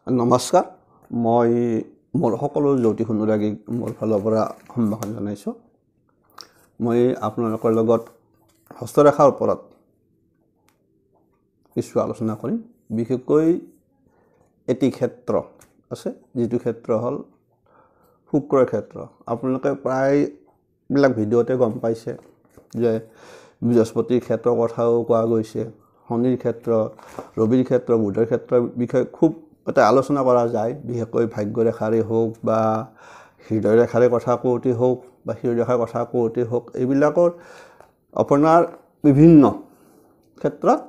নমস্কাৰ মই মোৰ সকলো জ্যোতিষ অনুৰাগীক মোৰ ফালৰ পৰা সম্ভাষণ জনাইছোঁ মই আপোনালোকৰ লগত হস্তৰেখাৰ ওপৰত কিছু আলোচনা কৰিম বিশেষকৈ এটি ক্ষেত্ৰ আছে যেটো ক্ষেত্ৰ হল শুক্ৰৰ ক্ষেত্ৰ আপোনালোকে প্ৰায়বিলাক ভিডিঅতে গম পাইছে যে বৃহস্পতিৰ ক্ষেত্ৰৰ কথাও কোৱা গৈছে শনিৰ ক্ষেত্ৰ ৰবিৰ ক্ষেত্ৰ বুধৰ ক্ষেত্ৰৰ বিষয়ে খুব এটা আলোচনা কৰা যায় বিশেষকৈ ভাগ্যৰেখাৰে হোক বা হৃদয় ৰেখাৰে কথা কওঁতে হোক বা হৃদয়ৰেখাৰ কথা কওঁতে হোক এইবিলাকৰ আপোনাৰ বিভিন্ন ক্ষেত্ৰত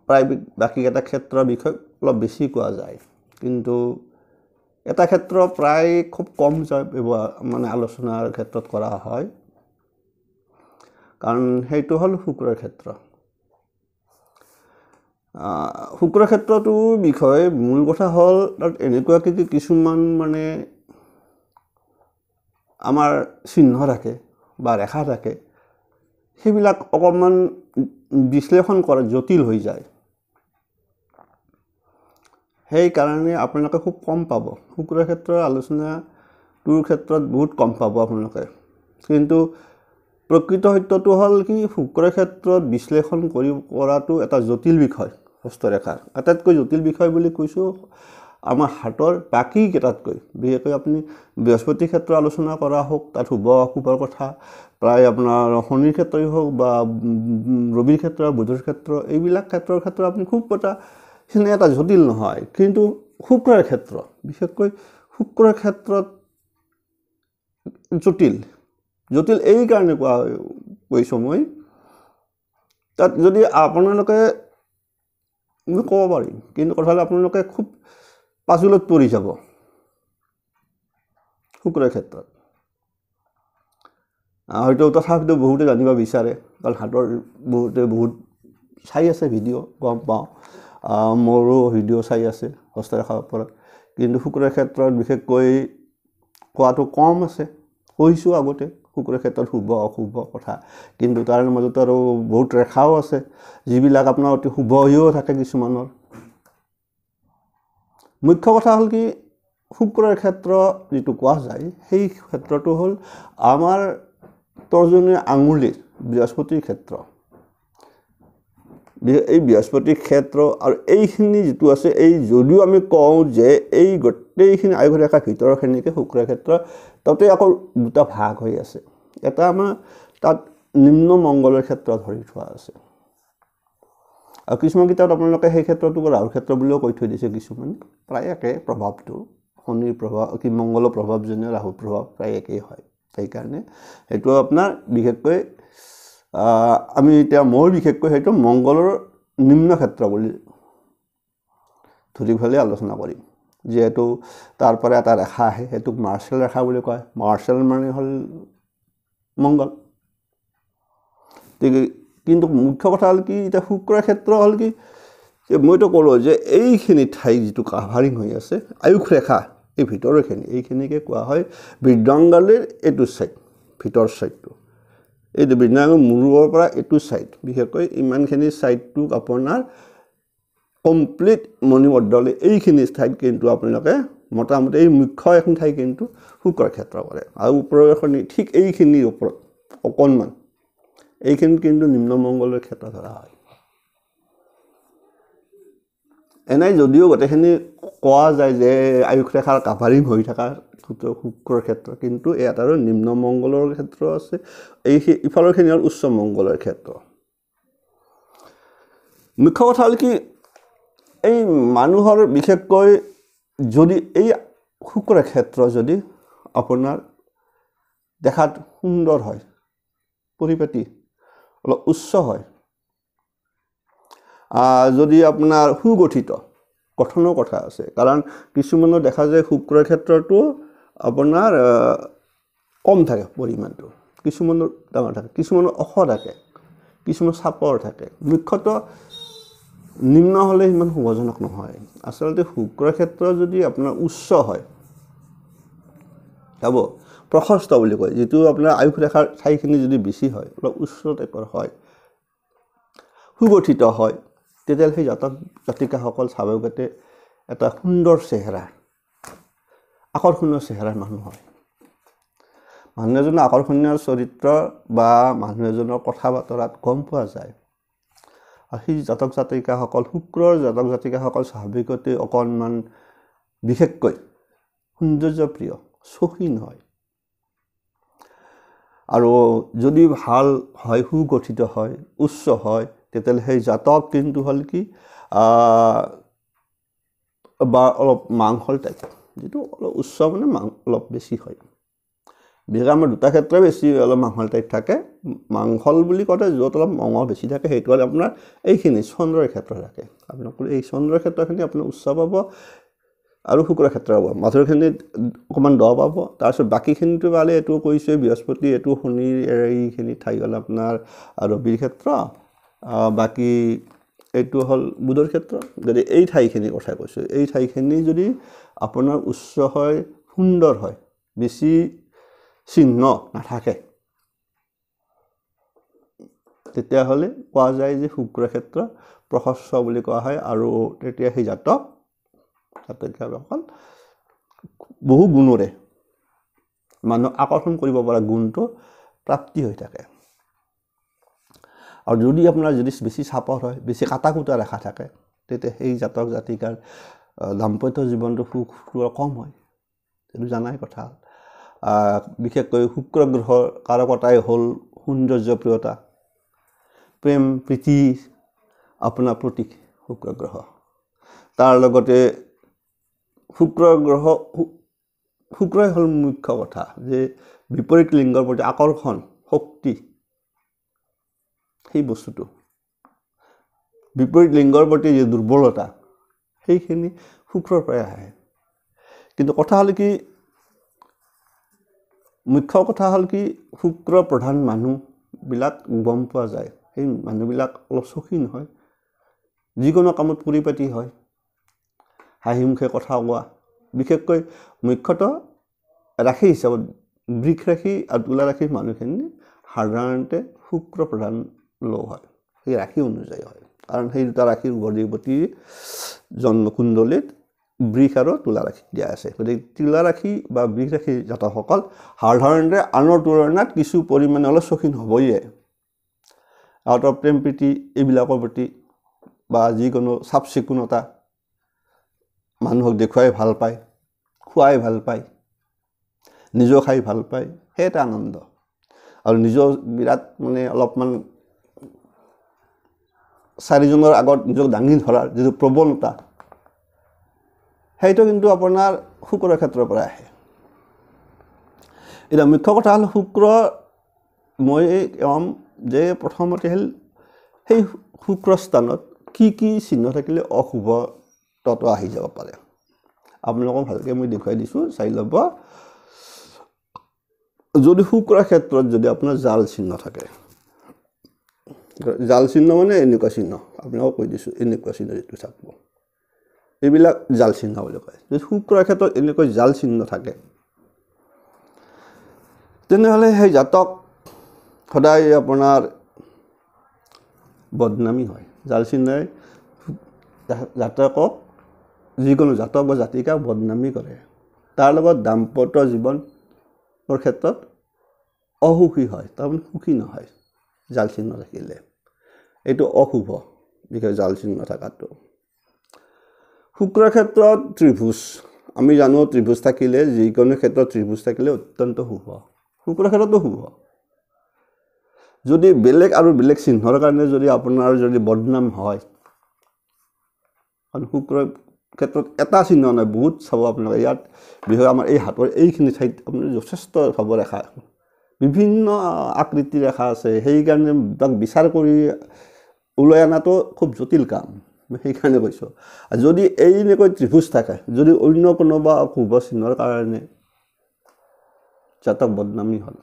প্ৰায় বাকি এটা ক্ষেত্ৰৰ বিষয়ে অলপ বেছি কোৱা যায় কিন্তু এটা ক্ষেত্ৰ প্ৰায় খুব কম মানে আলোচনাৰ ক্ষেত্ৰত কৰা হয় কাৰণ সেইটো হল শুক্ৰৰ ক্ষেত্ৰ শুক্ৰৰ ক্ষেত্ৰটোৰ বিষয়ে মূল কথা হল তাত এনেকুৱা কিছুমান মানে আমাৰ চিহ্ন থাকে বা ৰেখা থাকে সেইবিলাক অকমান বিশ্লেষণ কৰা জটিল হৈ যায় সেই কাৰণে আপোনালোকে খুব কম পাব শুক্ৰৰ ক্ষেত্ৰৰ আলোচনাটোৰ ক্ষেত্ৰত বহুত কম পাব আপোনালোকে কিন্তু প্ৰকৃত সত্যটো হল কি শুক্ৰৰ ক্ষেত্ৰত বিশ্লেষণ কৰাটো এটা জটিল বিষয় হস্তৰেখাৰ আটাইতকৈ জটিল বিষয় বুলি কৈছো আমাৰ হাতৰ বাকি কেইটাতকৈ বিশেষকৈ আপুনি বৃহস্পতিৰ ক্ষেত্ৰ আলোচনা কৰা হোক তাত শুভ অশুভৰ কথা প্ৰায় আপোনাৰ শনিৰ ক্ষেত্ৰই হোক বা ৰবিৰ ক্ষেত্ৰ বুধৰ ক্ষেত্ৰ এইবিলাক ক্ষেত্ৰৰ ক্ষেত্ৰ আপুনি খুব এটা জটিল নহয় কিন্তু শুক্ৰৰ ক্ষেত্ৰ বিশেষকৈ শুক্ৰৰ ক্ষেত্ৰত জটিল এই কাৰণে কৈছো মই তাত যদি আপোনালোকে মই ক'ব পাৰিম কিন্তু কথাটো আপোনালোকে খুব পাজলত পৰি যাব শুক্ৰৰ ক্ষেত্ৰত হয়তো তথাপিতো বহুতে জানিব বিচাৰে কাৰণ হাতৰ বহুত চাই আছে ভিডিঅ গম পাওঁ মোৰো ভিডিঅ চাই আছে হস্তৰেখাৰ ওপৰত কিন্তু শুক্ৰৰ ক্ষেত্ৰত বিশেষকৈ কোৱাটো কম আছে কৈছো আগতে শুক্ৰৰ ক্ষেত্ৰত শুভ অশুভ কথা কিন্তু তাৰ মাজত আৰু বহুত ৰেখাও আছে যিবিলাক আপোনাৰ অতি শুভ হৈও থাকে কিছুমানৰ মুখ্য কথা হল কি শুক্ৰৰ ক্ষেত্ৰ যেটো কোৱা যায় সেই ক্ষেত্ৰটো হল আমাৰ তৰ্জনী আঙুলিৰ বৃহস্পতিৰ ক্ষেত্ৰ এই বৃহস্পতিৰ ক্ষেত্ৰ আৰু এইখিনি যেটো আছে এই যদিও আমি কওঁ যে এই গোটেইখিনি আয়ুৰেখাৰ ভিতৰখিনিকে শুক্ৰৰ ক্ষেত্ৰ তাতে আকৌ দুটা ভাগ হৈ আছে এটা আমাৰ তাত নিম্ন মংগলৰ ক্ষেত্ৰ ধৰি থোৱা আছে আৰু কিছুমান কিতাপত আপোনালোকে সেই ক্ষেত্ৰটো ৰাহুৰ ক্ষেত্ৰ বুলিও কৈ থৈ দিছে কিছুমান প্ৰায় একে প্ৰভাৱটো শনিৰ প্ৰভাৱ কি মংগলৰ প্ৰভাৱ যেনে ৰাহুৰ প্ৰভাৱ প্ৰায় একেই হয় সেই কাৰণে হেতু আপোনাৰ বিশেষকৈ আমি এতিয়া মোৰ বিশেষকৈ হেতু মংগলৰ নিম্ন ক্ষেত্ৰ বুলি ধৰি ফেলে আলোচনা কৰিম যেহেতু তাৰ পৰা এটা ৰেখা আহে হেতুক মাৰ্শাল ৰেখা বুলি কয় মাৰ্শাল মানে হল মংগল কিন্তু মুখ্য কথা হল কি এটা শুক্ৰৰ ক্ষেত্ৰ হল কি যে মইতো ক'লো যে এইখিনি ঠাই যেটো কাভাৰিং হৈ আছে আয়ুখ ৰেখা এই ভিতৰখিনি এইখিনিকে কোৱা হয় বৃদ্ধাংগালিৰ এটো সাইড ভিতৰ সাইডটো এই বৃদ্ধাংগ মূৰৰ পৰা এটো সাইড বিশেষকৈ ইমানখিনি সাইডটো আপোনাৰ কমপ্লিট মণিমণ্ডল এইখিনি ঠাইত কিন্তু আপোনালোকে মোটামুটি এই মুখ্য এখন ঠাই কিন্তু শুক্ৰৰ ক্ষেত্ৰ কৰে আৰু ওপৰৰ এখনি ঠিক এইখিনিৰ ওপৰত অকণমান এইখিনি কিন্তু নিম্ন মংগলৰ ক্ষেত্ৰ ধৰা হয় এনে যদিও গোটেইখিনি কোৱা যায় যে আয়ুখ ৰেখাৰ কাভাৰিং হৈ থকা শুক্ৰৰ ক্ষেত্ৰ কিন্তু ইয়াত আৰু নিম্ন মংগলৰ ক্ষেত্ৰ আছে এই ইফালৰখিনি হল উচ্চ মংগলৰ ক্ষেত্ৰ মুখ্য কথা হল কি এই মানুহৰ বিশেষকৈ যদি এই শুক্ৰৰ ক্ষেত্ৰ যদি আপোনাৰ দেখাত সুন্দৰ হয় পৰিপাটি অলপ উচ্চ হয় যদি আপোনাৰ সুগঠিত গঠনৰ কথা আছে কাৰণ কিছুমানৰ দেখা যায় শুক্ৰৰ ক্ষেত্ৰটো আপোনাৰ কম থাকে পৰিমাণটো কিছুমানৰ ডাঙৰ থাকে কিছুমানৰ অখ থাকে কিছুমানৰ চাপৰ থাকে মুখ্যতঃ নিম্ন হলে ইমান শুভজনক নহয় আসলতে শুক্ৰৰ ক্ষেত্ৰ যদি আপোনাৰ উচ্চ হয় যাব প্ৰশস্ত বুলি কয় যেটো আপোনাৰ আয়ুখ ৰেখাৰ ঠাইখিনি যদি বেছি হয় অলপ উচ্চ টাইপৰ হয় সুগঠিত হয় তেতিয়াহ'লে সেই জাতক জাতিকাসকল স্বাভাৱিকতে এটা সুন্দৰ চেহেৰা আকৰ্ষণীয় চেহেৰাৰ মানুহ হয় মানুহ এজনৰ আকৰ্ষণীয় চৰিত্ৰ বা মানুহ এজনৰ কথা বতৰাত গম পোৱা যায় আৰু সেই জাতক জাতিকাসকল শুক্ৰৰ জাতক জাতিকাসকল স্বাভাৱিকতে অকণমান বিশেষকৈ সৌন্দৰ্যপ্ৰিয় চখীন হয় আৰু যদি ভাল হয় সুগঠিত হয় উচ্চ হয় তেতিয়াহ'লে সেই জাতক কিন্তু হ'ল কি বা অলপ মাংসল টাইপ যেটো অলপ উচ্চ মানে অলপ বেছি হয় বিশেষকৈ আমাৰ দুটা ক্ষেত্ৰত বেছি অলপ মাংসল টাইপ থাকে মাংসল বুলি কওঁতে য'ত অলপ মঙহ বেছি থাকে সেইটো হ'ল আপোনাৰ এইখিনি চন্দ্ৰৰ ক্ষেত্ৰত থাকে আপোনালোকৰ এই চন্দ্ৰৰ ক্ষেত্ৰখিনি আপোনাৰ উচ্চ পাব আৰু শুক্ৰৰ ক্ষেত্ৰ হ'ব মাজৰখিনিত অকণমান দ পাব তাৰপিছত বাকীখিনিটো পালে এইটো কৈছে বৃহস্পতি এইটো শনিৰ এইখিনি ঠাই হ'ল আপোনাৰ ৰবিৰ ক্ষেত্ৰ বাকী এইটো হ'ল বুধৰ ক্ষেত্ৰ যদি এই ঠাইখিনি কথা কৈছোঁ এই ঠাইখিনি যদি আপোনাৰ উচ্চ হয় সুন্দৰ হয় বেছি চিহ্ন নাথাকে তেতিয়াহ'লে কোৱা যায় যে শুক্ৰ ক্ষেত্ৰ প্ৰশস্ত বুলি কোৱা হয় আৰু তেতিয়া সেই জাতক জাতকসকল বহু গুণৰে মানুহ আকৰ্ষণ কৰিব পৰা গুণটো প্ৰাপ্তি হৈ থাকে আৰু যদি আপোনাৰ যদি বেছি চাপৰ হয় বেছি কাটাকুটা ৰেখা থাকে তেতিয়া সেই জাতক জাতিকাৰ দাম্পত্য জীৱনটো সুখ কম হয় এইটো জানাই কথা বিশেষকৈ শুক্ৰ গ্ৰহৰ কাৰকতাই হ'ল সৌন্দৰ্যপ্ৰিয়তা প্ৰেম প্ৰীতি আপোনাৰ প্ৰতীক শুক্ৰ গ্ৰহ তাৰ লগতে শুক্ৰই হ'ল মুখ্য কথা যে বিপৰীত লিংগৰ প্ৰতি আকৰ্ষণ শক্তি সেই বস্তুটো বিপৰীত লিংগৰ প্ৰতি যে দুৰ্বলতা সেইখিনি শুক্ৰৰ পৰাই আহে কিন্তু কথা হ'ল কি মুখ্য কথা হ'ল কি শুক্ৰ প্ৰধান মানুহবিলাক গম পোৱা যায় সেই মানুহবিলাক অলপ চখীন হয় যিকোনো কামত পৰিপাটি হয় হাঁহিমুখে কথা কোৱা বিশেষকৈ মুখ্যতঃ ৰাশি হিচাপত বৃষ ৰাশি আৰু তুলা ৰাশিৰ মানুহখিনি সাধাৰণতে শুক্ৰ প্ৰধান লোক হয় সেই ৰাশি অনুযায়ী হয় কাৰণ সেই দুটা ৰাশিৰ অধিপতি জন্মকুণ্ডলীত বৃষ আৰু তুলা ৰাশি দিয়া আছে গতিকে তুলা ৰাশি বা বৃষ ৰাশিৰ জাতকসকল সাধাৰণতে আনৰ তুলনাত কিছু পৰিমাণে অলপ চখীন হ'বই আৰু প্ৰেম প্ৰীতি এইবিলাকৰ প্ৰতি বা যিকোনো চাফ চিকুণতা মানুহক দেখুৱাই ভাল পায় খুৱাই ভাল পায় নিজেও খাই ভাল পায় সেই এটা আনন্দ আৰু নিজৰ বিৰাট মানে অলপমান চাৰিজনৰ আগত নিজক দাঙি ধৰাৰ যিটো প্ৰৱণতা সেইটো কিন্তু আপোনাৰ শুক্ৰৰ ক্ষেত্ৰৰ পৰা আহে এতিয়া মুখ্য কথা হ'ল শুক্ৰ মই ক'ম যে প্ৰথমতে হ'ল সেই শুক্ৰ স্থানত কি চিহ্ন থাকিলে অশুভ তত্ত্ব আহি যাব পাৰে আপোনালোকক ভালকৈ মই দেখুৱাই দিছোঁ চাই ল'ব যদি শুক্ৰ ক্ষেত্ৰত যদি আপোনাৰ জাল চিহ্ন থাকে জাল চিহ্ন মানে এনেকুৱা চিহ্ন আপোনালোকক কৈ দিছোঁ এনেকুৱা চিহ্ন যিটো চাব এইবিলাক জাল চিহ্ন বুলি কয় যদি শুক্ৰ ক্ষেত্ৰত এনেকৈ জাল চিহ্ন থাকে তেনেহ'লে সেই জাতক সদায় আপোনাৰ বদনামী হয় জাল চিহ্নই জাতকক যিকোনো জাতক বা জাতিকাক বদনামী কৰে তাৰ লগত দাম্পত্য জীৱনৰ ক্ষেত্ৰত অসুখী হয় তাৰমানে সুখী নহয় জাল চিহ্ন থাকিলে এইটো অশুভ বিশেষ জাল চিহ্ন থকাটো শুক্ৰৰ ক্ষেত্ৰত ত্ৰিভুজ আমি জানো ত্ৰিভুজ থাকিলে যিকোনো ক্ষেত্ৰত ত্ৰিভুজ থাকিলে অত্যন্ত শুভ শুক্ৰৰ ক্ষেত্ৰতো শুভ যদি বেলেগ আৰু বেলেগ চিহ্নৰ কাৰণে যদি আপোনাৰ যদি বদনাম হয় কাৰণ শুক্ৰৰ ক্ষেত্ৰত এটা চিহ্ন নাই বহুত চাব আপোনালোকে ইয়াত বিশেষকৈ আমাৰ এই হাতৰ এইখিনি ঠাইত আপুনি যথেষ্ট ভাৱ ৰেখা বিভিন্ন আকৃতিৰ ৰেখা আছে সেইকাৰণে তাক বিচাৰ কৰি ওলাই অনাটো খুব জটিল কাম সেইকাৰণে কৈছোঁ যদি এনেকৈ ত্ৰিভুজ থাকে যদি অন্য কোনোবা অশুভ চিহ্নৰ কাৰণে জাতক বদনামী হ'ল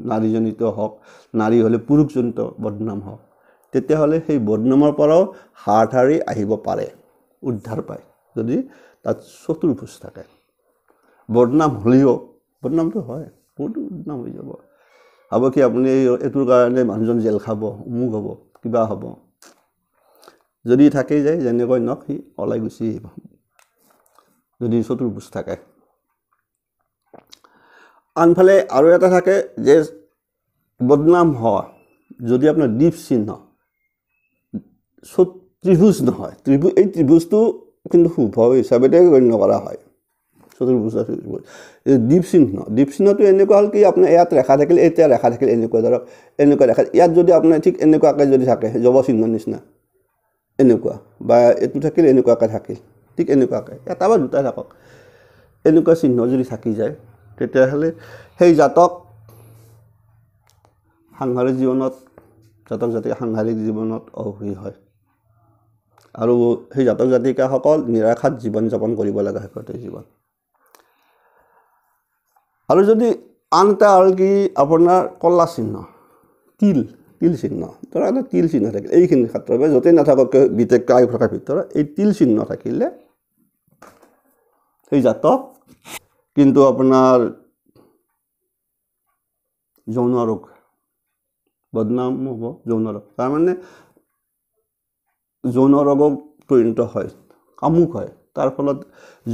নাৰীজনিত হওক নাৰী হ'লে পুৰুষজনিত বদনাম হওক তেতিয়াহ'লে সেই বদনামৰ পৰাও হাত সাৰি আহিব পাৰে উদ্ধাৰ পায় যদি তাত চতুৰ্ভুজ থাকে বদনাম হ'লেও বদনামটো হয় বহুত বদনাম হৈ যাব হ'ব কি আপুনি এইটোৰ কাৰণে মানুহজন জেল খাব অমুক হ'ব কিবা হ'ব যদি থাকি যায় যেনেকৈ নক সি ওলাই গুচি আহিব যদি চতুৰ্ভুজ থাকে। আনফালে আৰু এটা থাকে যে বদনাম হোৱা, যদি আপোনাৰ দ্বীপ চিহ্ন ত্ৰিভুজ নহয়, এই ত্ৰিভুজটো কিন্তু শুভ হিচাপে গণ্য কৰা হয়। চতুৰ্ভুজ দ্বীপ চিহ্নটো এনেকুৱা হ'ল কি আপোনাৰ ইয়াত ৰেখা থাকিল, এতিয়া ৰেখা থাকিল, এনেকুৱা ধৰক এনেকুৱা ৰেখা, ইয়াত যদি আপোনাৰ ঠিক এনেকুৱাকৈ যদি থাকে জব চিহ্নৰ নিচিনা এনেকুৱা, বা এইটো থাকিল এনেকুৱাকৈ থাকিল, ঠিক এনেকুৱাকৈ এটা বা দুটা থাকক, এনেকুৱা চিহ্ন যদি থাকি যায় তেতিয়াহ'লে সেই জাতক সাংসাৰিক জীৱনত, জাতক জাতিকা সাংসাৰিক জীৱনত অসুখী হয় আৰু সেই জাতক জাতিকাসকল নিৰাশাত জীৱন যাপন কৰিব লগা হয় প্ৰত্যেক জীৱন। আৰু যদি আন এটা হ'ল কি আপোনাৰ কলা চিহ্ন, তিল চিহ্ন, ধৰা এটা তিল চিহ্ন থাকিল এইখিনি ক্ষেত্ৰত বা য'তেই নাথাকক বিশেষকৈ আয়ুস ৰেখাৰ ভিতৰত এই তিল চিহ্ন থাকিলে সেই জাতক কিন্তু আপোনাৰ যৌন ৰোগ, বদনাম হ'ব যৌন ৰোগ, তাৰমানে যৌন ৰোগত পৰিণত হয়, কামুক হয়, তাৰ ফলত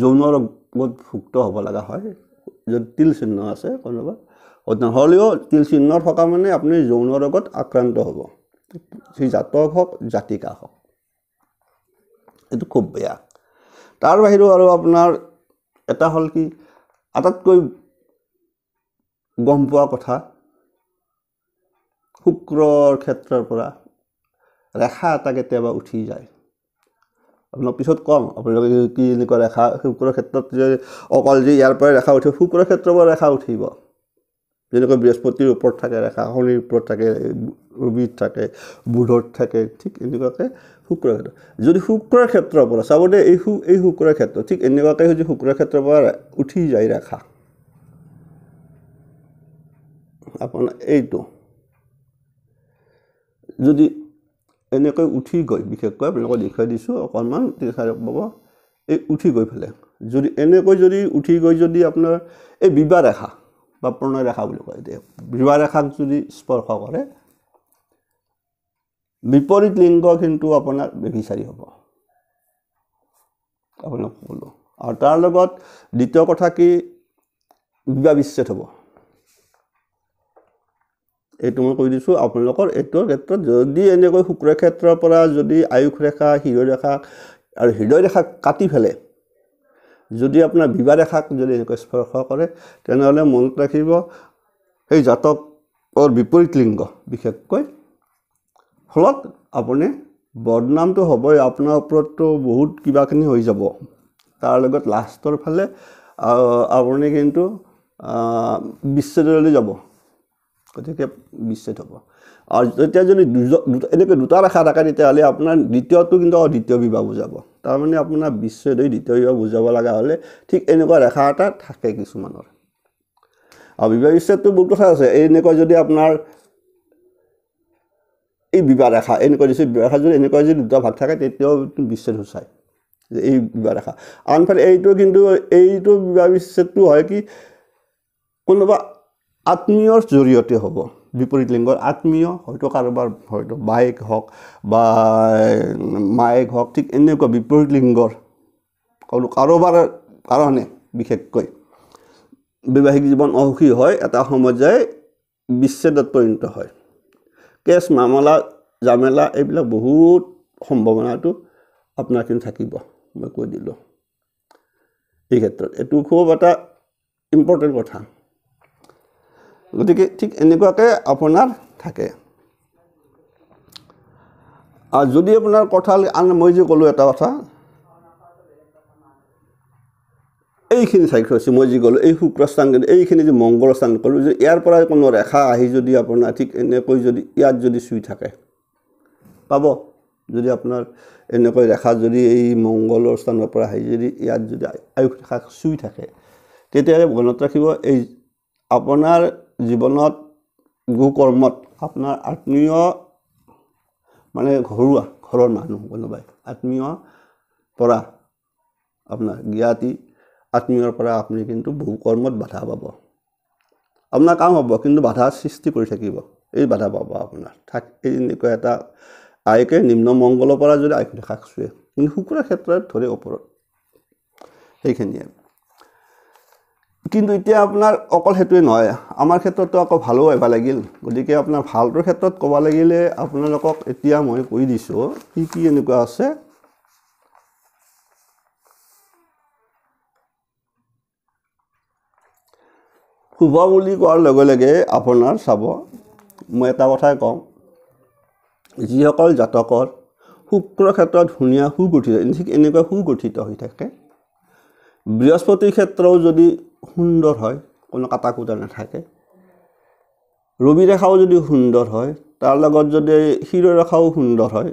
যৌন ৰোগত ভুক্ত হ'ব লগা হয় যদি তিল চিহ্ন আছে কোনোবা। হ'লেও তিল চিহ্ন থকা মানে আপুনি যৌন ৰোগত আক্ৰান্ত হ'ব, সেই জাতক হওক জাতিকা হওক, এইটো খুব বেয়া। তাৰ বাহিৰেও আৰু আপোনাৰ এটা হ'ল কি আটাইতকৈ গম পোৱা কথা, শুক্ৰৰ ক্ষেত্ৰৰ পৰা ৰেখা এটা কেতিয়াবা উঠি যায়। আপোনাক পিছত কম আপোনালোকে কি এনেকুৱা ৰেখা শুক্ৰৰ ক্ষেত্ৰত যে অকল যে ইয়াৰ পৰা ৰেখা উঠিব, শুক্ৰৰ ক্ষেত্ৰৰ পৰা ৰেখা উঠিব, যেনেকৈ বৃহস্পতিৰ ওপৰত থাকে ৰেখা, শনিৰ ওপৰত থাকে, ৰবিত থাকে, বুধত থাকে, ঠিক এনেকুৱাকৈ শুক্ৰৰ ক্ষেত্ৰত যদি শুক্ৰৰ ক্ষেত্ৰৰ পৰা চাব দে এই শুক্ৰৰ ক্ষেত্ৰত ঠিক এনেকুৱাকৈ যদি শুক্ৰৰ ক্ষেত্ৰৰ পৰা উঠি যায় ৰেখা, আপোনাৰ এইটো যদি এনেকৈ উঠি গৈ, বিশেষকৈ আপোনালোকক দেখুৱাই দিছোঁ অকণমান পাব, এই উঠি গৈ পেলাই যদি এনেকৈ যদি উঠি গৈ যদি আপোনাৰ এই বিবাহ ৰেখা বা প্ৰণয় ৰেখা বুলি কয়, বিবাহ ৰেখাক যদি স্পৰ্শ কৰে বিপৰীত লিংগ কিন্তু আপোনাৰ বেভিচাৰী হ'ব, আপোনাক ক'লোঁ। আৰু তাৰ লগত দ্বিতীয় কথা কি বিবাহ বিচ্ছেদ হ'ব, এইটো মই কৈ দিছোঁ আপোনালোকৰ। এইটোৰ ক্ষেত্ৰত যদি এনেকৈ শুক্ৰৰ ক্ষেত্ৰৰ পৰা যদি আয়ুস ৰেখা, হৃদয় ৰেখা আৰু হৃদয় ৰেখাক কাটি ফেলে যদি আপোনাৰ বিবাহ ৰেখাক যদি এনেকৈ স্পৰ্শ কৰে তেনেহ'লে মনত ৰাখিব সেই জাতকৰ বিপৰীত লিংগ বিশেষকৈ, ফলত আপুনি বদনামটো হ'বই, আপোনাৰ ওপৰততো বহুত কিবাখিনি হৈ যাব, তাৰ লগত লাষ্টৰ ফালে আপুনি কিন্তু বিচ্ছেদলৈ যাব, গতিকে বিচ্ছেদ হ'ব। আৰু যেতিয়া যদি এনেকৈ দুটা ৰেখা থাকে তেতিয়াহ'লে আপোনাৰ দ্বিতীয়টো কিন্তু দ্বিতীয় বিবাহ বুজাব, তাৰমানে আপোনাৰ বিচ্ছেদ হৈ দ্বিতীয় বিবাহ বুজাব লগা হ'লে ঠিক এনেকুৱা ৰেখা এটা থাকে কিছুমানৰ। আৰু বিবাহ বিচ্ছেদটো বহুত কথা আছে, এনেকুৱা যদি আপোনাৰ এই বিবাহ ৰেখা এনেকৈ দিছোঁ, বিবাহ ৰেখা যদি এনেকুৱা যদি দুটা ভাগ থাকে তেতিয়াও বিচ্ছেদ সূচায় যে এই বিবাহ ৰেখা। আনফালে এইটো বিবাহ বিচ্ছেদটো হয় কি কোনোবা আত্মীয়ৰ জৰিয়তে হ'ব, বিপৰীত লিংগৰ আত্মীয়, হয়তো কাৰোবাৰ হয়তো বায়েক হওক বা মায়েক হওক, ঠিক এনেকুৱা বিপৰীত লিংগৰ কাৰোবাৰ কাৰণে বিশেষকৈ বৈবাহিক জীৱন অসুখী হয়, এটা সময়ত যায় বিচ্ছেদত পৰিণত হয়। কেছ মামলা জামেলা এইবিলাক বহুত সম্ভাৱনাটো আপোনাৰ কিন্তু থাকিব, মই কৈ দিলোঁ এই ক্ষেত্ৰত। এইটো খুব এটা ইম্পৰ্টেণ্ট কথা, গতিকে ঠিক এনেকুৱাকৈ আপোনাৰ থাকে। আৰু যদি আপোনাৰ কথা মই যে ক'লোঁ এটা কথা, এইখিনি চাই থৈছোঁ মই যি ক'লোঁ এই শুক্ৰস্থান, এইখিনি যে মংগলস্থান ক'লোঁ যে ইয়াৰ পৰা কোনো ৰেখা আহি যদি আপোনাৰ ঠিক এনেকৈ যদি ইয়াত যদি চুই থাকে পাব, যদি আপোনাৰ এনেকৈ ৰেখা যদি এই মংগলৰ স্থানৰ পৰা আহি যদি ইয়াত যদি আয়ুস ৰেখা চুই থাকে তেতিয়াহ'লে মনত ৰাখিব এই আপোনাৰ জীৱনত কৰ্মত আপোনাৰ আত্মীয় মানে ঘৰৰ মানুহ কোনোবাই আত্মীয় পৰা আপোনাৰ জ্ঞাতি আত্মীয়ৰ পৰা আপুনি কিন্তু বহু কৰ্মত বাধা পাব, আপোনাৰ কাম হ'ব কিন্তু বাধা সৃষ্টি কৰি থাকিব, এই বাধা পাব আপোনাৰ এই এনেকুৱা এটা আয়কে নিম্ন মংগলৰ পৰা যদি আয়ুস ৰেখা চুৱে, কিন্তু শুক্ৰৰ ক্ষেত্ৰত ধৰে ওপৰত সেইখিনিয়ে কিন্তু এতিয়া আপোনাৰ অকল সেইটোৱে নহয় আমাৰ ক্ষেত্ৰতো আকৌ ভালো আহিব লাগিল গতিকে আপোনাৰ ভালটোৰ ক্ষেত্ৰত ক'ব লাগিলে আপোনালোকক এতিয়া মই কৈ দিছোঁ কি এনেকুৱা আছে শুভ বুলি কোৱাৰ লগে লগে আপোনাৰ চাব মই এটা কথাই কওঁ যিসকল জাতকৰ শুক্ৰ ক্ষেত্ৰত ধুনীয়া সুগঠিত ঠিক এনেকুৱা সুগঠিত হৈ থাকে বৃহস্পতিৰ ক্ষেত্ৰও যদি সুন্দৰ হয় কোনো কাটা কুটা নাথাকে ৰবি ৰেখাও যদি সুন্দৰ হয় তাৰ লগত যদি শিৰৰেখাও সুন্দৰ হয়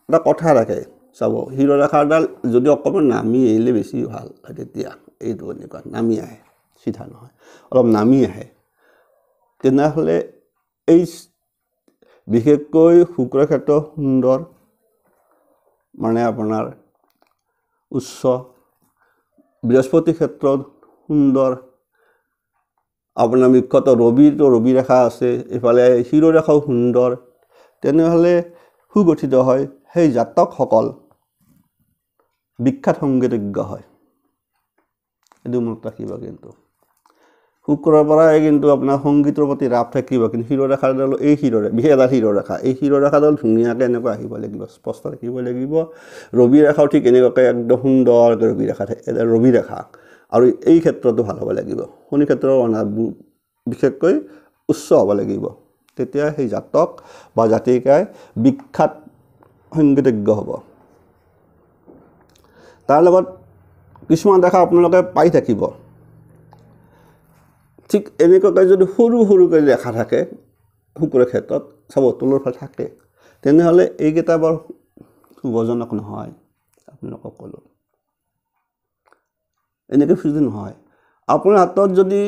এটা কথা ৰাখে চাব শিৰৰেখাডাল যদি অকণমান নামি আহিলে বেছি ভাল তেতিয়া এইটো এনেকুৱা নামি আহে সিধা নহয় অলপ নামি আহে তেনেহ'লে এই বিশেষকৈ শুক্ৰ ক্ষেত্ৰ সুন্দৰ মানে আপোনাৰ উচ্চ বৃহস্পতি ক্ষেত্ৰত সুন্দৰ আপোনাৰ মুখ্যতঃ ৰবি ৰেখা আছে এফালে শিৰৰেখাও সুন্দৰ তেনেহ'লে সুগঠিত হয় সেই জাতকসকল বিখ্যাত সংগীতজ্ঞ হয় এইটো মনত ৰাখিব কিন্তু শুক্ৰৰ পৰাই কিন্তু আপোনাৰ সংগীতৰ প্ৰতি ৰাপ থাকিব কিন্তু শিৰৰেখাডাল এই বিশেষ এটা শিৰৰেখা এই শিৰৰেখাডাল ধুনীয়াকৈ এনেকুৱা আহিব লাগিব স্পষ্ট ৰাখিব লাগিব ৰবি ৰেখাও ঠিক এনেকুৱাকৈ একদম সুন্দৰকৈ ৰবি ৰেখা আৰু এই ক্ষেত্ৰতো ভাল হ'ব লাগিব শনি ক্ষেত্ৰৰ বিশেষকৈ উচ্চ হ'ব লাগিব তেতিয়া সেই জাতক বা জাতিকাই বিখ্যাত সংগীতজ্ঞ হ'ব তাৰ লগত কিছুমান দেখা আপোনালোকে পাই থাকিব ঠিক এনেকুৱাকৈ যদি সৰুকৈ ৰেখা থাকে শুক্ৰৰ ক্ষেত্ৰত চাব তলৰ ফালে থাকে তেনেহ'লে এইকেইটা বৰ শুভজনক নহয় আপোনালোকক ক'লোঁ এনেকৈ যদি নহয় আপোনাৰ হাতত যদি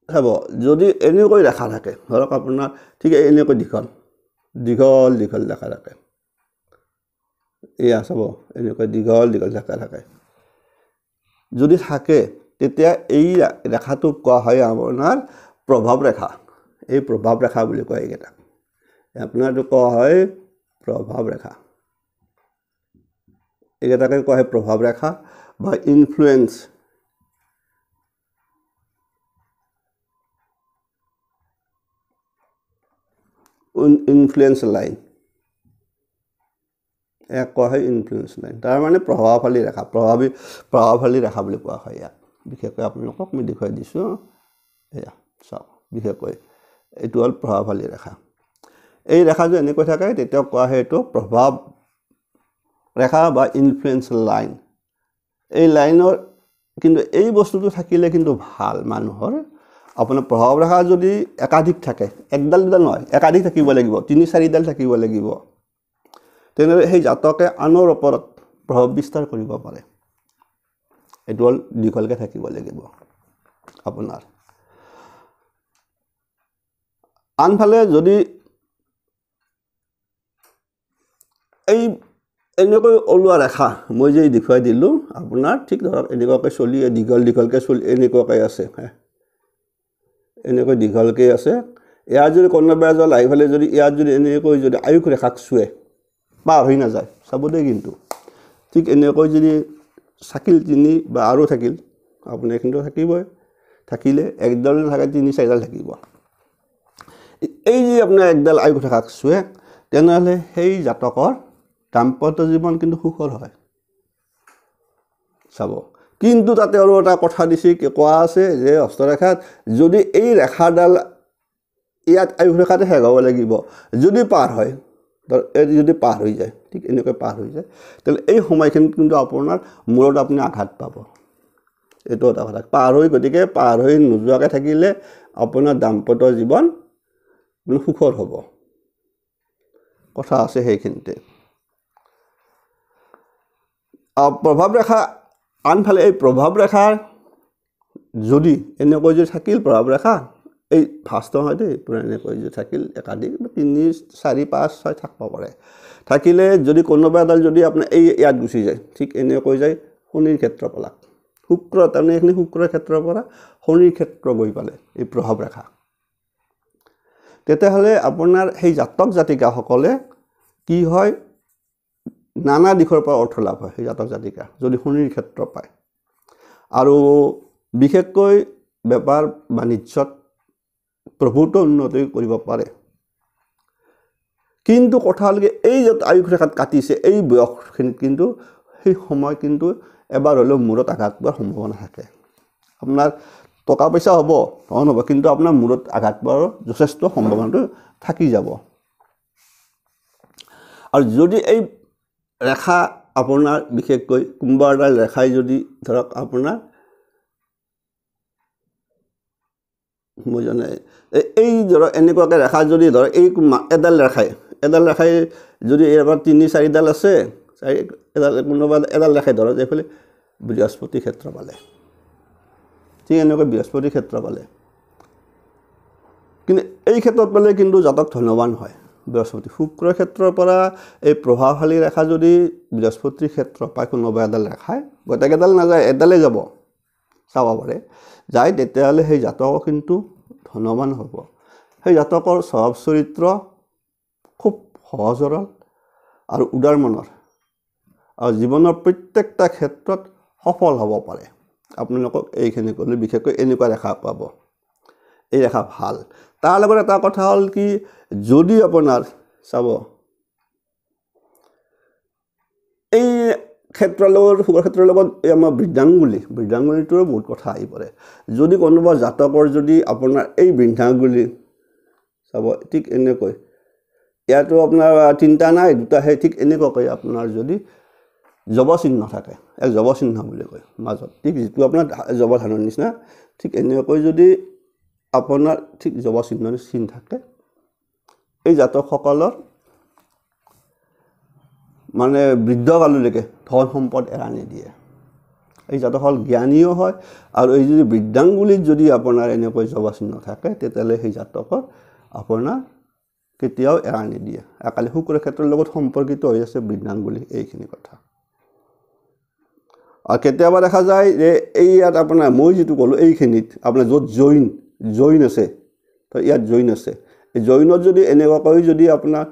চাব যদি এনেকৈ ৰেখা থাকে ধৰক আপোনাৰ ঠিক এনেকৈ দীঘল ৰেখা থাকে এয়া চাব এনেকৈ দীঘল ৰেখা থাকে যদি থাকে তেতিয়া এই ৰেখাটোক কোৱা হয় আপোনাৰ প্ৰভাৱ ৰেখা এই প্ৰভাৱ ৰেখা বুলি কয় এইকেইটা আপোনাৰটো কোৱা হয় প্ৰভাৱ ৰেখা এইকেইটাকে কোৱা হয় প্ৰভাৱ ৰেখা বা ইনফ্লুয়েন্স লাইন এক কোৱা হয় ইনফ্লুয়েন্স লাইন তাৰ মানে প্ৰভাৱশালী ৰেখা বুলি কোৱা হয় ইয়াক বিশেষকৈ আপোনালোকক মই দেখুৱাই দিছোঁ এয়া চাওক বিশেষকৈ এইটো হ'ল প্ৰভাৱশালী ৰেখা এই ৰেখাটো এনেকৈ থাকে তেতিয়া কোৱা হয় এইটো প্ৰভাৱ ৰেখা বা ইনফ্লুয়েন্স লাইন এই লাইনৰ কিন্তু এই বস্তুটো থাকিলে কিন্তু ভাল মানুহৰ আপোনাৰ প্ৰভাৱ ৰেখা যদি একাধিক থাকে একডাল দুডাল নহয় একাধিক থাকিব লাগিব 3-4ডাল থাকিব লাগিব তেনেহ'লে সেই জাতকে আনৰ ওপৰত প্ৰভাৱ বিস্তাৰ কৰিব পাৰে এইটো হ'ল দীঘলকৈ থাকিব লাগিব আপোনাৰ আনফালে যদি এই এনেকৈ ওলোৱা ৰেখা মই যে দেখুৱাই দিলোঁ আপোনাৰ ঠিক ধৰক এনেকুৱাকৈ চলি দীঘলকৈ চলি এনেকুৱাকৈ আছে এনেকৈ দীঘলকৈ আছে ইয়াৰ যদি কোনোবা এজন আহি পেলাই যদি ইয়াত যদি এনেকৈ যদি আয়ুস ৰেখাক চুৱে পাৰ হৈ নাযায় চাব দেই কিন্তু ঠিক এনেকৈ যদি চাকিল 3 বা আৰু থাকিল আপুনি কিন্তু থাকিবই থাকিলে একডাল নাথাকে 3-4ডাল থাকিব এই যে আপোনাৰ একডাল আয়ুস ৰেখাক চুৱে তেনেহ'লে সেই জাতকৰ দাম্পত্য জীৱন কিন্তু সুখৰ হয় চাব কিন্তু তাতে আৰু এটা কথা দিছে কোৱা আছে যে হস্তৰেখাত যদি এই ৰেখাডাল ইয়াত আয়ুস ৰেখাতে শেষ হ'ব লাগিব যদি পাৰ হয় যদি পাৰ হৈ যায় ঠিক এনেকৈ পাৰ হৈ যায় তেতিয়াহ'লে এই সময়খিনিত কিন্তু আপোনাৰ মূৰত আপুনি আঘাত পাব এইটো এটা কথা গতিকে পাৰ হৈ নোযোৱাকৈ থাকিলে আপোনাৰ দাম্পত্য জীৱন সুখৰ হ'ব কথা আছে সেইখিনিতে প্ৰভাৱ ৰেখা আনফালে এই প্ৰভাৱ ৰেখাৰ যদি এনেকৈ যদি থাকিল প্ৰভাৱ ৰেখা এই ফাৰ্ষ্ট হয় দেই পুৰা এনেকৈ যদি থাকিল একাধিক 3-4-5-6 থাকিব পাৰে থাকিলে যদি কোনোবা এডাল যদি আপোনাৰ এই ইয়াত গুচি যায় ঠিক এনেকৈ যায় শনিৰ ক্ষেত্ৰফলাক শুক্ৰ তাৰমানে এইখিনি শুক্ৰৰ ক্ষেত্ৰৰ পৰা শনিৰ ক্ষেত্ৰ গৈ পালে এই প্ৰভাৱ ৰেখা তেতিয়াহ'লে আপোনাৰ সেই জাতক জাতিকাসকলে কি হয় নানা দিশৰ পৰা অৰ্থ লাভ হয় সেই জাতক জাতিকাৰ যদি শনিৰ ক্ষেত্ৰ পায় আৰু বিশেষকৈ বেপাৰ বাণিজ্যত প্ৰভূত উন্নতি কৰিব পাৰে কিন্তু কথা হ'ল কি এই যে আয়ুস ৰেখাত কাটিছে এই বয়সখিনিত কিন্তু সেই সময় কিন্তু এবাৰ হ'লেও মূৰত আঘাত পোৱাৰ সম্ভাৱনা থাকে আপোনাৰ টকা পইচা হ'ব ধন হ'ব কিন্তু আপোনাৰ মূৰত আঘাত পোৱাৰ যথেষ্ট সম্ভাৱনাটো থাকি যাব আৰু যদি এই ৰেখা আপোনাৰ বিশেষকৈ কোনোবা এটা ৰেখাই যদি ধৰক আপোনাৰ মই জানে এই ধৰক এনেকুৱাকৈ ৰেখা যদি ধৰক এই এডাল ৰেখাই যদি এবাৰ 3-4ডাল আছে কোনোবা এডাল ৰেখাই ধৰক এইফালে বৃহস্পতি ক্ষেত্ৰ পালে ঠিক এনেকৈ বৃহস্পতি ক্ষেত্ৰ পালে কিন্তু এই ক্ষেত্ৰত পালে কিন্তু জাতক ধনৱান হয় বৃহস্পতি শুক্ৰ ক্ষেত্ৰৰ পৰা এই প্ৰভাৱশালী ৰেখা যদি বৃহস্পতিৰ ক্ষেত্ৰ পায় কোনোবা এডাল ৰেখাই গোটেইকেইডাল নাযায় এডালে যাব চাব পাৰে যায় তেতিয়াহ'লে সেই জাতক কিন্তু ধনৱান হ'ব সেই জাতকৰ স্বভাৱ চৰিত্ৰ খুব সহজ সৰল আৰু উদাৰ মনৰ আৰু জীৱনৰ প্ৰত্যেকটা ক্ষেত্ৰত সফল হ'ব পাৰে আপোনালোকক এইখিনি ক'লে বিশেষকৈ এনেকুৱা ৰেখা পাব এই ৰেখা ভাল তাৰ লগত এটা কথা হ'ল কি যদি আপোনাৰ চাব এই ক্ষেত্ৰৰ লগত শুক্ৰ ক্ষেত্ৰৰ লগত এই আমাৰ বৃদ্ধাংগুলিটোৰো বহুত কথা আহি পৰে যদি কোনোবা জাতকৰ যদি আপোনাৰ এই বৃদ্ধাংগুলি চাব ঠিক এনেকৈ ইয়াতো আপোনাৰ 3টা নাই 2টাহে ঠিক এনেকুৱাকৈ আপোনাৰ যদি জব চিহ্ন থাকে এক জব চিহ্ন বুলি কয় মাজত ঠিক যিটো আপোনাৰ জব ধানৰ নিচিনা ঠিক এনেকৈ যদি আপোনাৰ ঠিক জব চিহ্ন থাকে এই জাতকসকলৰ মানে বৃদ্ধকাললৈকে ধন সম্পদ এৰা নিদিয়ে এই জাতকসকল জ্ঞানীও হয় আৰু এই যদি বৃদ্ধাংগুলিত যদি আপোনাৰ এনেকৈ জব চিহ্ন থাকে তেতিয়াহ'লে সেই জাতকৰ আপোনাৰ কেতিয়াও এৰা নিদিয়ে একালি শুক্ৰ ক্ষেত্ৰৰ লগত সম্পৰ্কিত হৈ আছে বৃদ্ধাংগুলি এইখিনি কথা আৰু কেতিয়াবা দেখা যায় যে এই ইয়াত আপোনাৰ মই যিটো ক'লোঁ এইখিনিত আপোনাৰ য'ত জইন আছে তো ইয়াত জইন আছে এই জইনত যদি এনেকুৱাকৈ যদি আপোনাৰ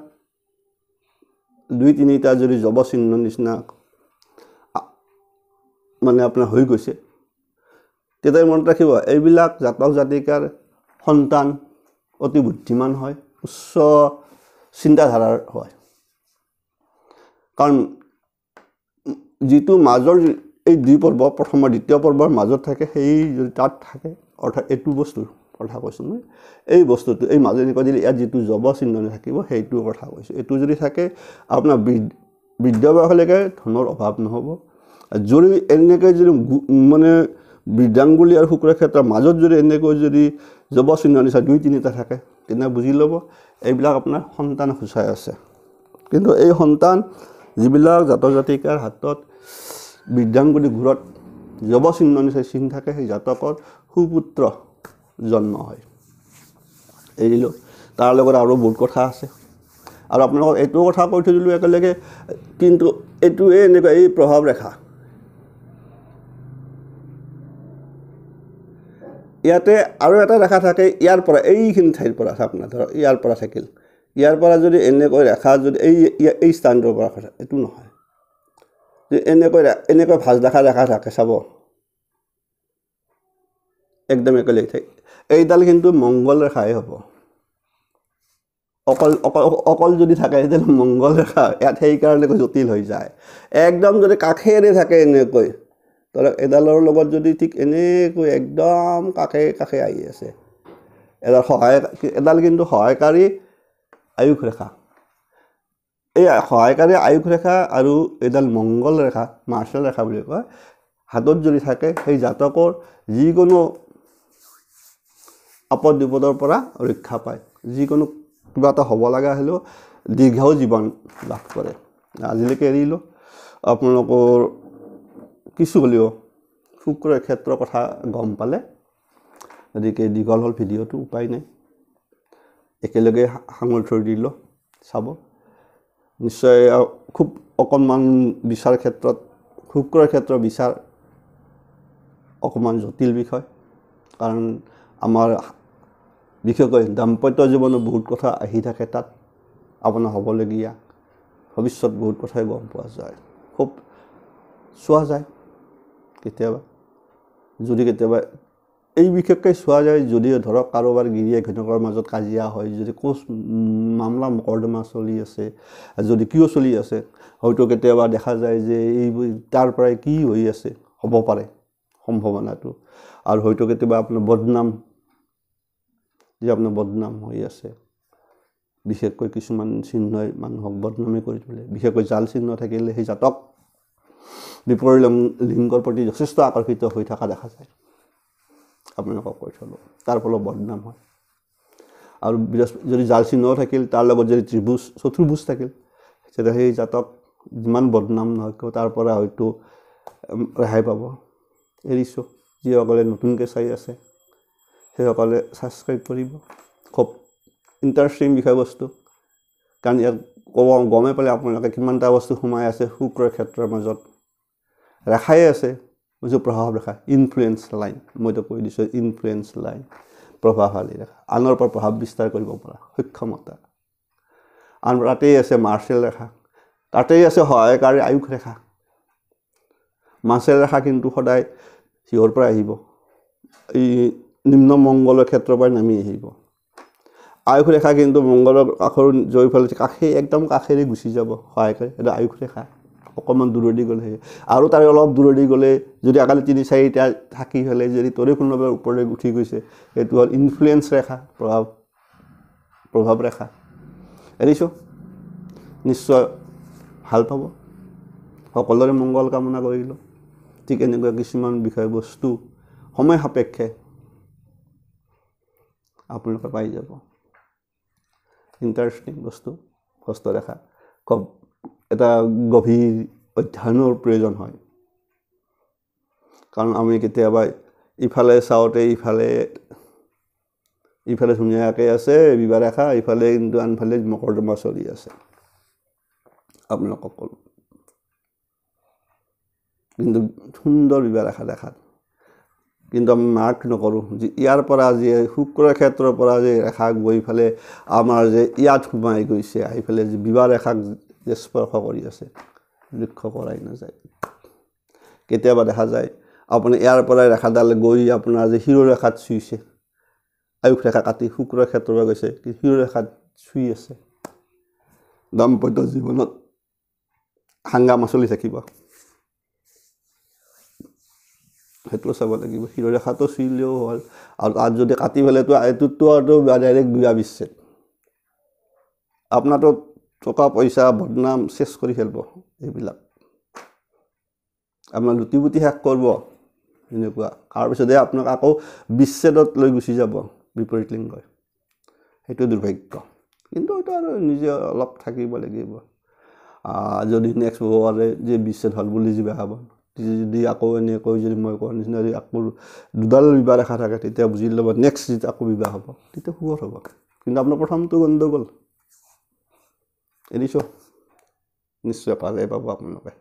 2-3টা যদি জব চিহ্ন নিচিনা মানে আপোনাৰ হৈ গৈছে তেতিয়া মনত ৰাখিব এইবিলাক জাতক জাতিকাৰ সন্তান অতি বুদ্ধিমান হয় উচ্চ চিন্তাধাৰাৰ হয় কাৰণ যিটো মাজৰ এই দুই পৰ্ব প্ৰথম আৰু দ্বিতীয় পৰ্বৰ মাজত থাকে সেই যদি তাত থাকে অৰ্থাৎ এইটো বস্তুৰ কথা কৈছোঁ মই এই বস্তুটো এই মাজত এনেকুৱা দিলে ইয়াত যিটো জব চিহ্ন থাকিব সেইটোৰ কথা কৈছোঁ এইটো যদি থাকে আপোনাৰ বৃদ্ধ বয়সলৈকে ধনৰ অভাৱ নহ'ব যদি এনেকৈ যদি মানে বৃদ্ধাংগুলি আৰু শুক্ৰ ক্ষেত্ৰৰ মাজত যদি এনেকৈ যদি জব চিহ্ন নিচিনা 2-3টা থাকে তেনে বুজি ল'ব এইবিলাক আপোনাৰ সন্তান সূচাই আছে কিন্তু এই সন্তান যিবিলাক জাতক জাতিকাৰ হাতত বৃদ্ধাংগুলি ঘূৰত জব চিহ্ন নিচিনা চিন থাকে সেই জাতকৰ সুপুত্ৰ জন্ম হয় এৰিলোঁ তাৰ লগত আৰু বহুত কথা আছে আৰু আপোনালোকক এইটো কথা কৈ থৈ দিলোঁ একেলগে কিন্তু এইটোৱে এনেকুৱা এই প্ৰভাৱ ৰেখা ইয়াতে আৰু এটা ৰেখা থাকে ইয়াৰ পৰা এইখিনি ঠাইৰ পৰা আপোনাৰ ধৰক ইয়াৰ পৰা থাকিল ইয়াৰ পৰা যদি এনেকৈ ৰেখা যদি এই স্থানটোৰ পৰা এইটো নহয় যে এনেকৈ ভাঁজ দেখা থাকে চাব একদম একেলগে থাকে এইডাল কিন্তু মংগল ৰেখাই হ'ব অকল যদি থাকে এইডাল মংগল ৰেখা ইয়াত সেইকাৰণে জটিল হৈ যায় একদম যদি কাষেৰে থাকে এনেকৈ ধৰক এডালৰ লগত যদি ঠিক এনেকৈ একদম কাষে আহি আছে এডাল কিন্তু সহায়কাৰী আয়ুস ৰেখা এই সহায়কাৰী আয়ুস ৰেখা আৰু এডাল মংগল ৰেখা মাৰ্চেল ৰেখা বুলি কয় হাতত যদি থাকে সেই জাতকৰ যিকোনো আপদ বিপদৰ পৰা ৰক্ষা পায় যিকোনো কিবা এটা হ'ব লগা হ'লেও দীৰ্ঘায়ু জীৱন লাভ কৰে আজিলৈকে এৰিলোঁ আপোনালোকৰ কিছু হ'লেও শুক্ৰ ক্ষেত্ৰৰ কথা গম পালে গতিকে দীঘল হ'ল ভিডিঅ'টো উপায় নাই একেলগে সাঙুৰি থৈ দিলোঁ চাব নিশ্চয় খুব অকণমান বিচাৰ ক্ষেত্ৰত শুক্ৰৰ ক্ষেত্ৰৰ বিচাৰ অকণমান জটিল বিষয় কাৰণ আমাৰ বিশেষকৈ দাম্পত্য জীৱনত বহুত কথা আহি থাকে তাত আপোনাৰ হ'বলগীয়া ভৱিষ্যত বহুত কথাই গম পোৱা যায়, খুব চোৱা যায় কেতিয়াবা। যদি কেতিয়াবা এই বিশেষকৈ চোৱা যায় যদি ধৰক কাৰোবাৰ গিৰিয়ে ঘৈণীয়েকৰ মাজত কাজিয়া হয়, যদি কোচ মামলা মকৰ্দমা চলি আছে, যদি কিয় চলি আছে, হয়তো কেতিয়াবা দেখা যায় যে এই তাৰ পৰাই কি হৈ আছে হ'ব পাৰে সম্ভাৱনাটো। আৰু হয়তো কেতিয়াবা আপোনাৰ বদনাম হৈ আছে, বিশেষকৈ কিছুমান চিহ্নই মানুহক বদনামী কৰি তোলে। বিশেষকৈ জাল চিহ্ন থাকিলে সেই জাতক বিপৰীত লিংগৰ প্ৰতি যথেষ্ট আকৰ্ষিত হৈ থকা দেখা যায়। আপোনালোকক কৈ থলোঁ, তাৰ ফলত বদনাম হয়। আৰু যদি জাল চিহ্নও থাকিল, তাৰ লগত যদি ত্ৰিভুজ চতুৰ্ভুজ থাকিল, তেতিয়া সেই জাতক যিমান বদনাম নহয় কিয় তাৰ পৰা হয়তো ৰেহাই পাব। এৰিছোঁ। যিসকলে নতুনকৈ চাই আছে সেইসকলে ছাবস্ক্ৰাইব কৰিব। খুব ইণ্টাৰেষ্টিং বিষয়বস্তু, কাৰণ ইয়াত গমেই পালে আপোনালোকে কিমানটা বস্তু সোমাই আছে শুক্ৰৰ ক্ষেত্ৰৰ মাজত। ৰেখাই আছে, বুজিছোঁ প্ৰভাৱ ৰেখা, ইনফ্লুৱেঞ্চ লাইন, মইতো কৈ দিছোঁ ইনফ্লুৱেঞ্চ লাইন, প্ৰভাৱশালী ৰেখা, আনৰ ওপৰত প্ৰভাৱ বিস্তাৰ কৰিব পৰা সক্ষমতা। আন তাতেই আছে মাৰ্চেল ৰেখা, তাতেই আছে সহায়কাৰী আয়ুস ৰেখা। মাৰ্চেল ৰেখা কিন্তু সদায় সিহঁৰ পৰা আহিব, এই নিম্ন মংগলৰ ক্ষেত্ৰৰ পৰাই নামি আহিব। আয়ুস ৰেখা কিন্তু মংগলৰ কাষৰ জয়ফালে কাষে একদম কাষেৰে গুচি যাব সহায়কাৰী, এটা আয়ুস ৰেখা। অকণমান দূৰেদি গ'লে আৰু তাৰে অলপ দূৰেদি গ'লে যদি আকালি ৩-৪টা থাকি পেলাই যদি তৰে কোনোবাৰ ওপৰলৈ উঠি গৈছে, এইটো হ'ল ইনফ্লুৱেঞ্চ ৰেখা, প্ৰভাৱ ৰেখা। এৰিছোঁ। নিশ্চয় ভাল পাব। সকলোৰে মংগল কামনা কৰিলোঁ। ঠিক এনেকুৱা কিছুমান বিষয়বস্তু সময় সাপেক্ষে আপোনালোকে পাই যাব। ইণ্টাৰেষ্টিং বস্তু, হস্তৰেখা খুব এটা গভীৰ অধ্যয়নৰ প্ৰয়োজন হয়। কাৰণ আমি কেতিয়াবা ইফালে চাওঁতে ইফালে ধুনীয়াকৈ আছে বিবাহ ৰেখা, ইফালে কিন্তু আনফালে মকৰ্দমা চলি আছে। আপোনালোকক ক'লোঁ কিন্তু সুন্দৰ বিবাহ ৰেখা দেখাত, কিন্তু আমি মাৰ্ক নকৰোঁ যে ইয়াৰ পৰা যে শুক্ৰৰ ক্ষেত্ৰৰ পৰা যে ৰেখা গৈ পেলাই আমাৰ যে ইয়াত সোমাই গৈছে, আহি পেলাই যে বিবাহ ৰেখাক যে স্পৰ্শ কৰি আছে, লক্ষ্য কৰাই নাযায়। কেতিয়াবা দেখা যায় আপুনি ইয়াৰ পৰাই ৰেখাডাল গৈ আপোনাৰ যে শিৰোৰেখাত চুইছে, আয়ুস ৰেখা কাটি শুক্ৰৰ ক্ষেত্ৰৰ পৰা গৈছে, শিৰোৰেখাত চুই আছে। দাম্পত্য জীৱনত হাংগামা চলি থাকিব, সেইটো চাব লাগিব। শিৰোৰেখাটো চুইলেও হ'ল, আৰু তাত যদি কাটি পেলাইতো এইটোতো আৰু ডাইৰেক্ট বিয়া বিচ্ছেদ। আপোনাৰতো টকা পইচা বদনাম চেছ কৰি খেলিব, এইবিলাক আপোনাৰ লুটি পুটি শেষ কৰিব এনেকুৱা। তাৰপিছতে আপোনাক আকৌ বিচ্ছেদত লৈ গুচি যাব বিপৰীত লিংগই, সেইটো দুৰ্ভাগ্য। কিন্তু এইটো আৰু নিজে অলপ থাকিব লাগিব। যদি নেক্সট বাৰে যে বিচ্ছেদ হ'ল বুলি যিবা হ'ব, যদি আকৌ এনেকৈ যদি মই কোৱাৰ নিচিনা যদি আকৌ দুডাল বিবাহ ৰেখা থাকে, তেতিয়া বুজি ল'ব নেক্সট যেতিয়া আকৌ বিবাহ হ'ব তেতিয়া সুখৰ হ'ব। কিন্তু আপোনাৰ প্ৰথমটো গণ্ডগোল। এৰিছোঁ। নিশ্চয় ভালেই পাব আপোনালোকে।